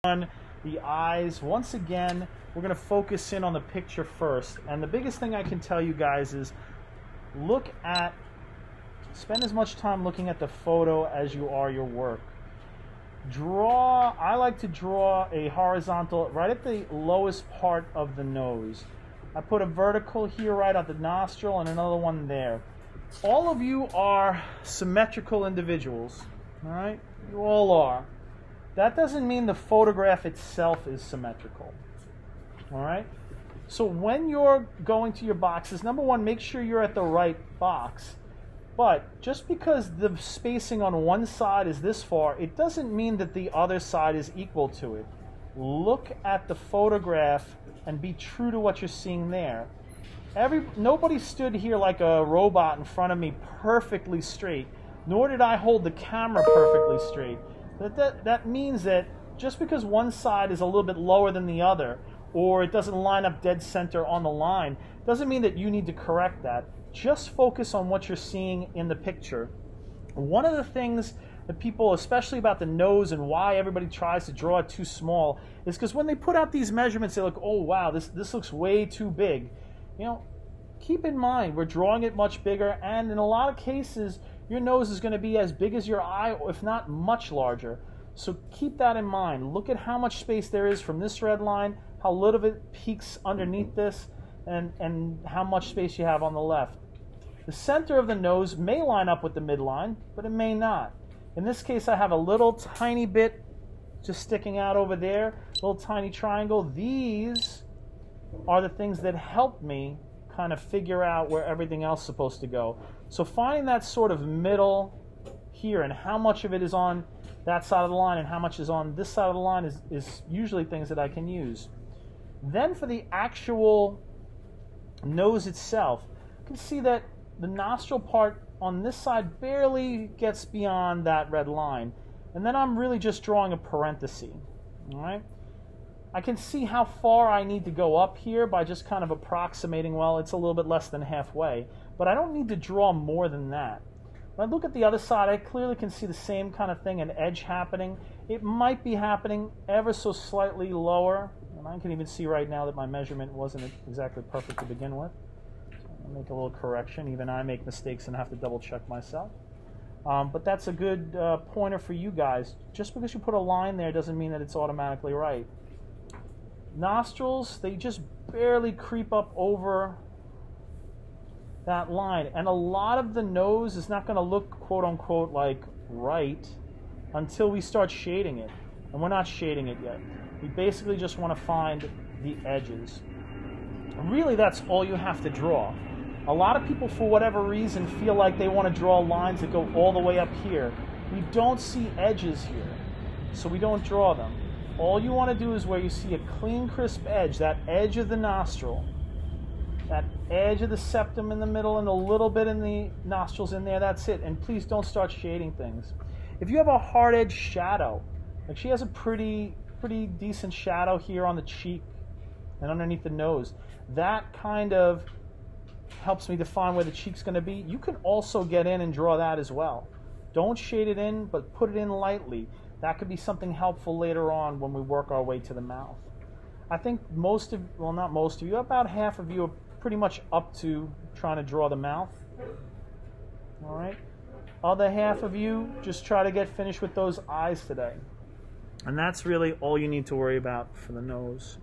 on the eyes. Once again, we're going to focus in on the picture first. And the biggest thing I can tell you guys is spend as much time looking at the photo as you are your work. I like to draw a horizontal right at the lowest part of the nose. I put a vertical here right at the nostril and another one there. All of you are symmetrical individuals, all right? You all are. That doesn't mean the photograph itself is symmetrical, all right? So when you're going to your boxes, number one, make sure you're at the right box. But just because the spacing on one side is this far, it doesn't mean that the other side is equal to it. Look at the photograph and be true to what you're seeing there. Nobody stood here like a robot in front of me perfectly straight, nor did I hold the camera perfectly straight. That means that just because one side is a little bit lower than the other, or it doesn't line up dead center on the line, doesn't mean that you need to correct that. Just focus on what you're seeing in the picture. One of the things that people, especially about the nose and why everybody tries to draw it too small, is because when they put out these measurements, they look, oh wow, this looks way too big. You know, keep in mind, we're drawing it much bigger, and in a lot of cases, your nose is going to be as big as your eye, if not much larger. So keep that in mind. Look at how much space there is from this red line, how little of it peaks underneath this, and how much space you have on the left. The center of the nose may line up with the midline, but it may not. In this case, I have a little tiny bit just sticking out over there, little tiny triangle. These are the things that help me kind of figure out where everything else is supposed to go. So finding that sort of middle here and how much of it is on that side of the line and how much is on this side of the line is usually things that I can use. Then for the actual nose itself, you can see that the nostril part on this side barely gets beyond that red line. And then I'm really just drawing a parenthesis, all right? I can see how far I need to go up here by just kind of approximating, well, it's a little bit less than halfway, but I don't need to draw more than that. When I look at the other side, I clearly can see the same kind of thing, an edge happening. It might be happening ever so slightly lower, and I can even see right now that my measurement wasn't exactly perfect to begin with. So I'll make a little correction. Even I make mistakes and have to double check myself. But that's a good pointer for you guys. Just because you put a line there doesn't mean that it's automatically right. Nostrils, they just barely creep up over that line. And a lot of the nose is not going to look, quote unquote, like right until we start shading it. And we're not shading it yet. We basically just want to find the edges. Really, that's all you have to draw. A lot of people, for whatever reason, feel like they want to draw lines that go all the way up here. We don't see edges here, so we don't draw them. All you want to do is where you see a clean, crisp edge, that edge of the nostril, that edge of the septum in the middle, and a little bit in the nostrils in there, that's it. And please don't start shading things. If you have a hard edge shadow, like she has a pretty decent shadow here on the cheek and underneath the nose, that kind of helps me define where the cheek's going to be. You can also get in and draw that as well. Don't shade it in, but put it in lightly. That could be something helpful later on when we work our way to the mouth. I think not most of you, about half of you are pretty much up to trying to draw the mouth. All right? Other half of you, just try to get finished with those eyes today. And that's really all you need to worry about for the nose.